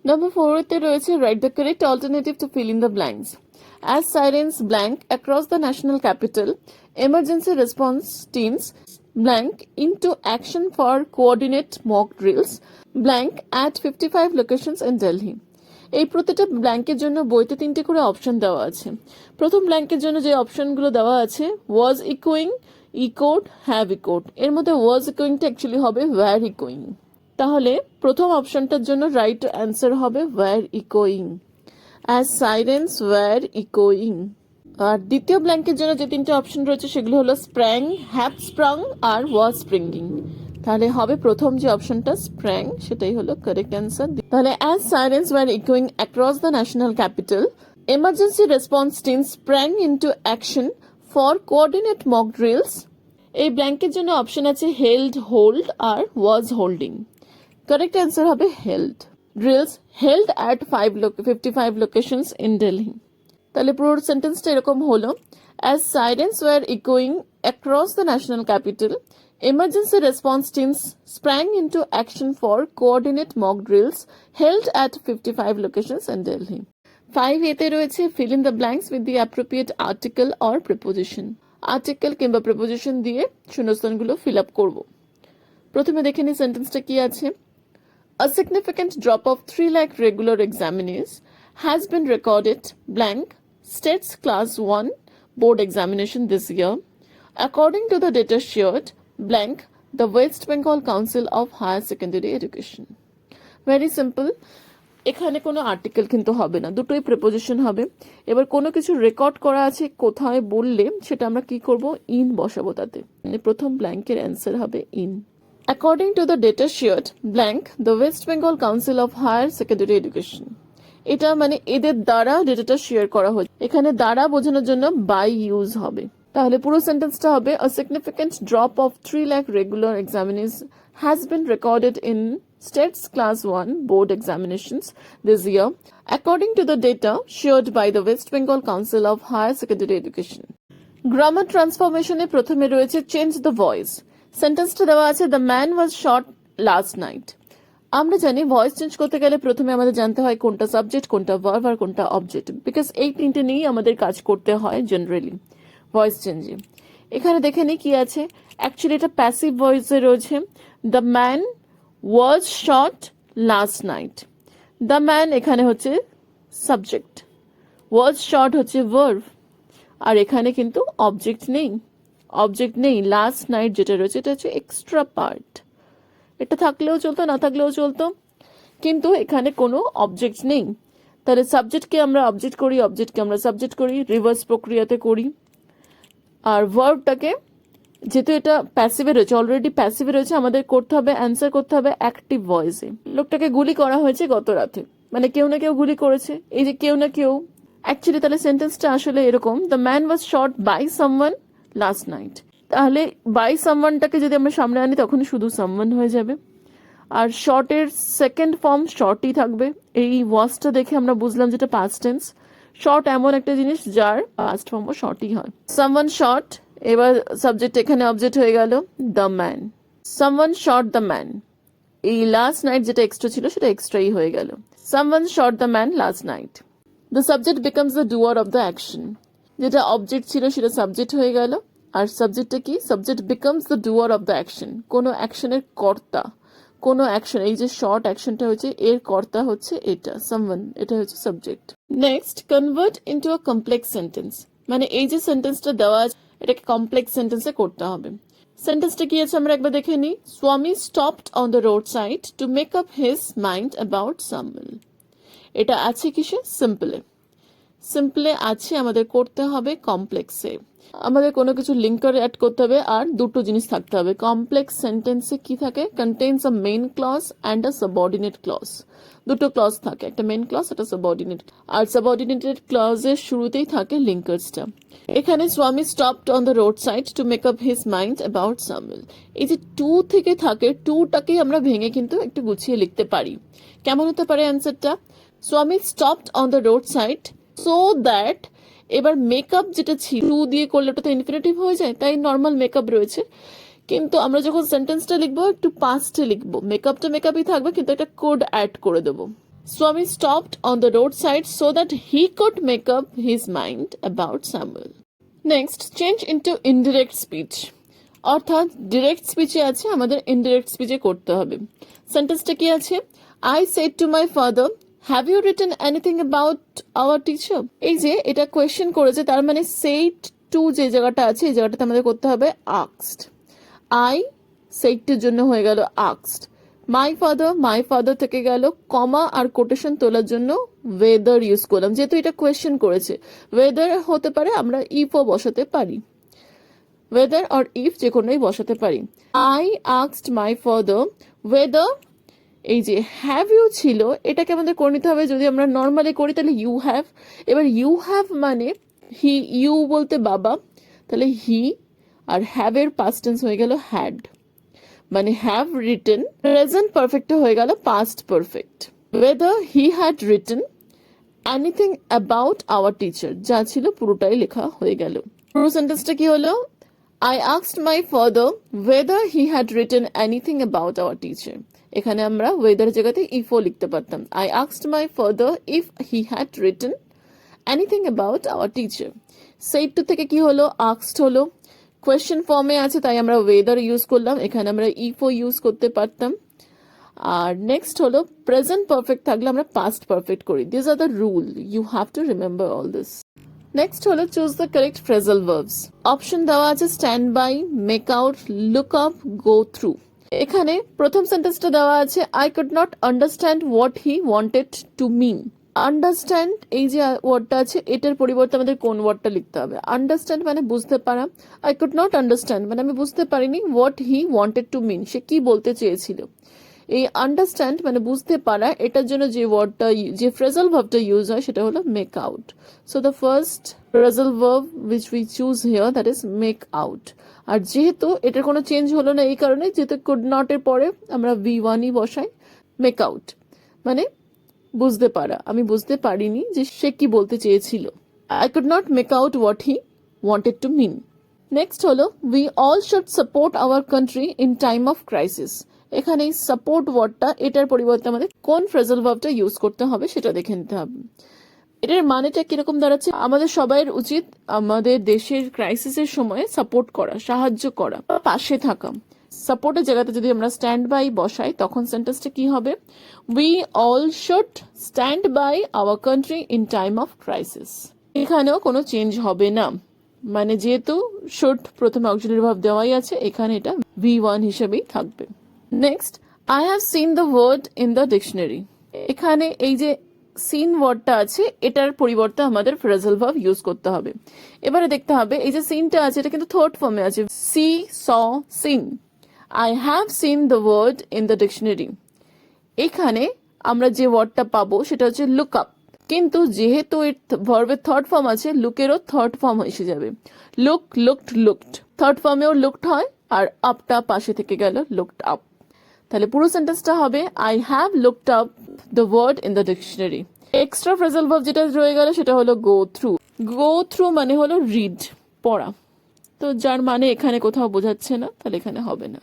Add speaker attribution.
Speaker 1: Number 4 তে রয়েছে write the correct alternative to fill in the blanks. As sirens blank across the national capital, emergency response teams blank into action for coordinate mock drills blank at 55 locations in Delhi. এই প্রতিটা ব্ল্যাঙ্কের জন্য বইতে 3টে করে option দেওয়া আছে। প্রথম ব্ল্যাঙ্কের জন্য যে অপশনগুলো দেওয়া আছে was echoing, echoed, have echoed। এর মধ্যে was echoingটা অ্যাকচুয়ালি হবে were echoing। তাহলে প্রথম অপশনটার জন্য রাইট অ্যান্সার হবে were echoing, as sirens were echoing। আর দ্বিতীয় ব্ল্যাঙ্কের জন্য যে 3টে অপশন রয়েছে সেগুলো হলো sprang, have sprung R was springing। তাহলে হবে প্রথম যে অপশনটা sprang, সেটাই হলো কারেক্ট অ্যান্সার। তাহলে as sirens were echoing across the national capital, emergency response teams sprang into action for coordinate mock drills। এই ব্ল্যাঙ্কের জন্য অপশন আছে held, hold আর was holding। কারেক্ট অ্যান্সার হবে held। drills held at 55 locations in Delhi। তাহলে পুরো সেন্টেন্সটা এরকম হলো, as sirens were echoing across the national capital, emergency response teams sprang into action for coordinate mock drills held at 55 locations in Delhi। 5A তে রয়েছে fill in the blanks with the appropriate article or preposition। Article কিংবা preposition দিয়ে শূন্যস্থানগুলো fill up করব। প্রথমে দেখে নিই সেন্টেন্সটা কি আছে। A significant drop of 3 lakh regular examinees has been recorded blank states class 1 board examination this year, according to the data shared blank the West Bengal Council of Higher Secondary Education। Very simple। এখানে কোনো article কিন্তু হবে না, দুটোই preposition হবে। এবার কোনো কিছু রেকর্ড করা আছে কোথায় বললে সেটা আমরা কি করব, ইন বসাবো তাতে। মানে প্রথম ব্ল্যাঙ্কের অ্যান্সার হবে in. According to the data shared blank the West Bengal Council of Higher Secondary Education। এটা মানে এদের দ্বারা ডেটাটা শেয়ার করা হচ্ছে, এখানে দ্বারা বোঝানোর জন্য বাই ইউজ হবে। তাহলে পুরো সেন্টেন্সটা হবে a significant drop of 3 lakh regular examinees has been recorded in states class 1 board examinations this year, according to the data shared by the West Bengal Council of Higher Secondary Education। Grammar ট্রান্সফরমেশনে প্রথমে রয়েছে change the voice. সেন্টেন্সটা দেওয়া আছে the man was shot last night. আমরা জানি voice change করতে গেলে প্রথমে আমাদের জানতে হয় কোনটা সাবজেক্ট, কোনটা ভার্ব আর কোনটা অবজেক্ট, বিকজ এই তিনটে নিয়েই আমাদের কাজ করতে হয় জেনারেলি ভয়েস চেঞ্জে। এখানে দেখে নিই কি আছে। অ্যাকচুয়ালি এটা প্যাসিভ ভয়েসে রয়েছে the man was shot last night. The man এখানে হচ্ছে সাবজেক্ট, ওয়াজ শট হচ্ছে ভার্ব, আর এখানে কিন্তু অবজেক্ট নেই। লাস্ট নাইট যেটা রয়েছে এটা হচ্ছে এক্সট্রা পার্ট, এটা থাকলেও চলতো না থাকলেও চলতো, কিন্তু এখানে কোনো অবজেক্ট নেই। তাহলে সাবজেক্টকে আমরা অবজেক্ট করি, অবজেক্টকে আমরা সাবজেক্ট করি, রিভার্স প্রক্রিয়াতে করি। আর ভার্বটাকে যেহেতু এটা প্যাসিভে রয়েছে, অলরেডি প্যাসিভে রয়েছে, আমাদের করতে হবে অ্যান্সার করতে হবে অ্যাক্টিভ ভয়েসে। লোকটাকে গুলি করা হয়েছে গত রাতে, মানে কেউ না কেউ গুলি করেছে, এই যে কেউ না কেউ অ্যাকচুয়ালি। তাহলে সেন্টেন্সটা আসলে এরকম the man was shot by someone last night. তাহলে বাই সামওয়ানটাকে যদি আমরা সামনে আনি তখন শুধু সামওয়ান হয়ে যাবে, আর শর্টের সেকেন্ড ফর্ম শর্টই থাকবে। এই ওয়াজটা দেখে আমরা বুঝলাম যেটা পাস্ট টেন্স। শর্ট এমন একটা জিনিস যার পাস্ট ফর্মও শর্টই হয়। সামওয়ান শর্ট, এবার সাবজেক্ট এখানে অবজেক্ট হয়ে গেল the man. Someone shot the man, এই লাস্ট নাইট যেটা এক্সট্রা ছিল সেটা এক্সট্রাই হয়ে গেল। Someone shot the man last night. The subject becomes the doer of the action, যেটা অবজেক্ট ছিল সেটা সাবজেক্ট হয়ে গেল, আর সাবজেক্টটা কি, subject becomes the doer of the action, কোনো অ্যাকশনের কর্তা, কোনো অ্যাকশন, এই যে শর্ট অ্যাকশনটা হচ্ছে এর কর্তা হচ্ছে এটা সামওয়ান, এটা হচ্ছে subject. Next convert into a complex sentence, মানে এই যে সেন্টেন্সটা দেওয়া আছে এটাকে কমপ্লেক্স সেন্টেন্সে করতে হবে। সেন্টেন্সটা কি আছে আমরা একবার দেখে নিই। স্বামী stopped on the road side to make up his mind about someone. এটা আছে কিসে, সিম্পলে আছে, আমাদের করতে হবে কমপ্লেক্সে। আমাদের কোনো কিছু লিঙ্কার অ্যাড করতে হবে, আর দুটো জিনিস থাকতে হবে। কমপ্লেক্স সেন্টেন্সে কি থাকে, contains a main clause and a subordinate clause. দুটো ক্লজ থাকে, একটা মেইন ক্লজ, একটা সাবঅর্ডিনেট। আর সাবঅর্ডিনেটেড ক্লজের শুরুতেই থাকে লিঙ্কার্সটা। এখানে Swami stopped on the road side to make up his mind about someone, এই যে টু থেকে থাকে, টুটাকেই আমরা ভেঙে কিন্তু একটু গুছিয়ে লিখতে পারি। কেমন হতে পারে অ্যান্সারটা, স্বামী stopped on the road side so that, এবার মেকআপ যেটা ছিল টু দিয়ে করলে ওটা তো ইনফিনিটিভ হয়ে যায়, তাই নর্মাল মেকআপ রয়েছে, কিন্তু আমরা যখন সেন্টেন্সটা লিখবো একটু পাস্টে লিখবো, মেকআপটা মেকআপই থাকবে কিন্তু একটা কোড অ্যাড করে দেবো। Swami stopped on the roadside so that he could make up his mind about Samuel. Next, change into indirect speech. অর্থাৎ ডিরেক্ট স্পিচে আছে, আমাদের ইনডিরেক্ট স্পিচে করতে হবে। সেন্টেন্সটা কি আছে? I said to my father, have you written anything about our teacher? এই যে এটা কোয়েশ্চেন করেছে, তার মানে সেড টু যে জায়গাটা আছে এই জায়গাটাতে আমাদের করতে হবে আক্সড। আই সেড টুর জন্য হয়ে গেল আক্সড। মাই ফাদার থেকে গেল কমা আর কোটেশন তোলার জন্য ওয়েদার ইউজ করলাম, যেহেতু এটা কোয়েশ্চেন করেছে। ওয়েদার হতে পারে, আমরা ইফও বসাতে পারি, ওয়েদার আর ইফ যে কোনোই বসাতে পারি। I asked my father weather, এই যে হ্যাভ ইউ ছিল এটাকে আমাদের করে নিতে হবে। যদি আমরা নর্মালি করি তাহলে ইউ হ্যাভ। এবার ইউ হ্যাভ মানে হি, ইউ বলতে বাবা, তাহলে হি আর হ্যাভ এর পাস্ট টেন্স হয়ে গেল হ্যাড, মানে হ্যাভ রিটেন। প্রেজেন্ট পারফেক্ট হয়ে গেল past perfect. Whether he had written anything about our teacher, যা ছিল পুরোটাই লেখা হয়ে গেল। পুরো সেন্টেন্সটা কি হলো? I asked my father whether he had written anything about our teacher. এখানে আমরা ওয়েদার জায়গাতে ইফও লিখতে পারতাম। I asked my father if he had written anything about our teacher. said to থেকে কি হলো? asked হলো। কোয়েশ্চেন ফর্মে আছে তাই আমরা ওয়েদার ইউজ করলাম, এখানে আমরা ইফও ইউজ করতে পারতাম। আর নেক্সট হলো প্রেজেন্ট পারফেক্ট থাকলে আমরা পাস্ট পারফেক্ট করি। This are the rule, you have to remember all this. Next হলো choose the correct phrasal verbs. Option দেওয়া আছে stand by, make out, look up, go through. এখানে প্রথম সেন্টেন্সটা দেওয়া আছে I could not understand what he wanted to mean. Understand এই যে ওয়ার্ডটা আছে এটার পরিবর্তে আমাদের কোন ওয়ার্ডটা লিখতে হবে? আন্ডারস্ট্যান্ড মানে বুঝতে পারা, আই কুড নট আন্ডারস্ট্যান্ড মানে আমি বুঝতে পারিনি হোয়াট হি ওয়ান্টেড টু মিন, সে কি বলতে চেয়েছিল। এই আন্ডারস্ট্যান্ড মানে বুঝতে পারা, এটার জন্য যে ওয়ার্ডটা, যে ফ্রেজাল ভার্বটা ইউজ হয় সেটা হলো make out. So the first phrasal verb which we choose here that is make out. আর যেহেতু এটার কোনো চেঞ্জ হলো না এই কারণে, যেহেতু কুড নট এর পরে আমরা V1ই বসাই। মেক আউট মানে বুঝতে পারা, আমি বুঝতে পারিনি যে সে কি বলতে চেয়েছিল। I could not make out what he wanted to mean. Next হলো we all should support our country in time of crisis. এখানে সাপোর্ট ওয়ার্ডটা, এটার পরিবর্তে আমাদের কোন ফ্রেজাল ভার্বটা ইউজ করতে হবে সেটা দেখে নিতে হবে। এটার মানেটা কিরকম দাঁড়াচ্ছে? আমাদের সবাইয়ের উচিত আমাদের দেশের ক্রাইসিসের সময় সাপোর্ট করা, সাহায্য করা, পাশে থাকা। সাপোর্টের জায়গাতে যদি আমরা স্ট্যান্ড বাই বসাই তখন সেন্টেন্সটা কি হবে? We all should stand by our country in time of crisis. এখানেও কোনো চেঞ্জ হবে না, মানে যেহেতু শুড প্রথমে অক্সিলারি ভার্ব দেওয়াই আছে, এখানে এটা V1 হিসেবেই থাকবে। Next, I have seen the word in the dictionary. এখানে এই যে সিন ওয়ার্ডটা আছে এটার পরিবর্তে আমাদের ফ্রেজাল ভার্ব ইউজ করতে হবে। এবারে দেখতে হবে এই যে সিনটা আছে এটা কিন্তু থার্ড ফর্মে আছে, see, saw, seen. I have seen the word in the dictionary. এখানে আমরা যে ওয়ার্ডটা পাবো সেটা হচ্ছে লুক আপ, কিন্তু যেহেতু এর ভার্বের থার্ড ফর্ম আছে লুকেরও থার্ড ফর্ম এসে যাবে। লুক, লুকড, লুকড, থার্ড ফর্মেও লুকড হয় আর আপটা পাশে থেকে গেল লুকড আপ। তাহলে পুরো সেন্টেন্সটা হবে I have looked up the word in the dictionary. Extra phrasal verb যেটা রয়ে গেল সেটা হলো গো থ্রু। গো থ্রু মানে হলো রিড, পড়া। তো যার মানে এখানে কোথাও বোঝাচ্ছে না, তাহলে এখানে হবে না।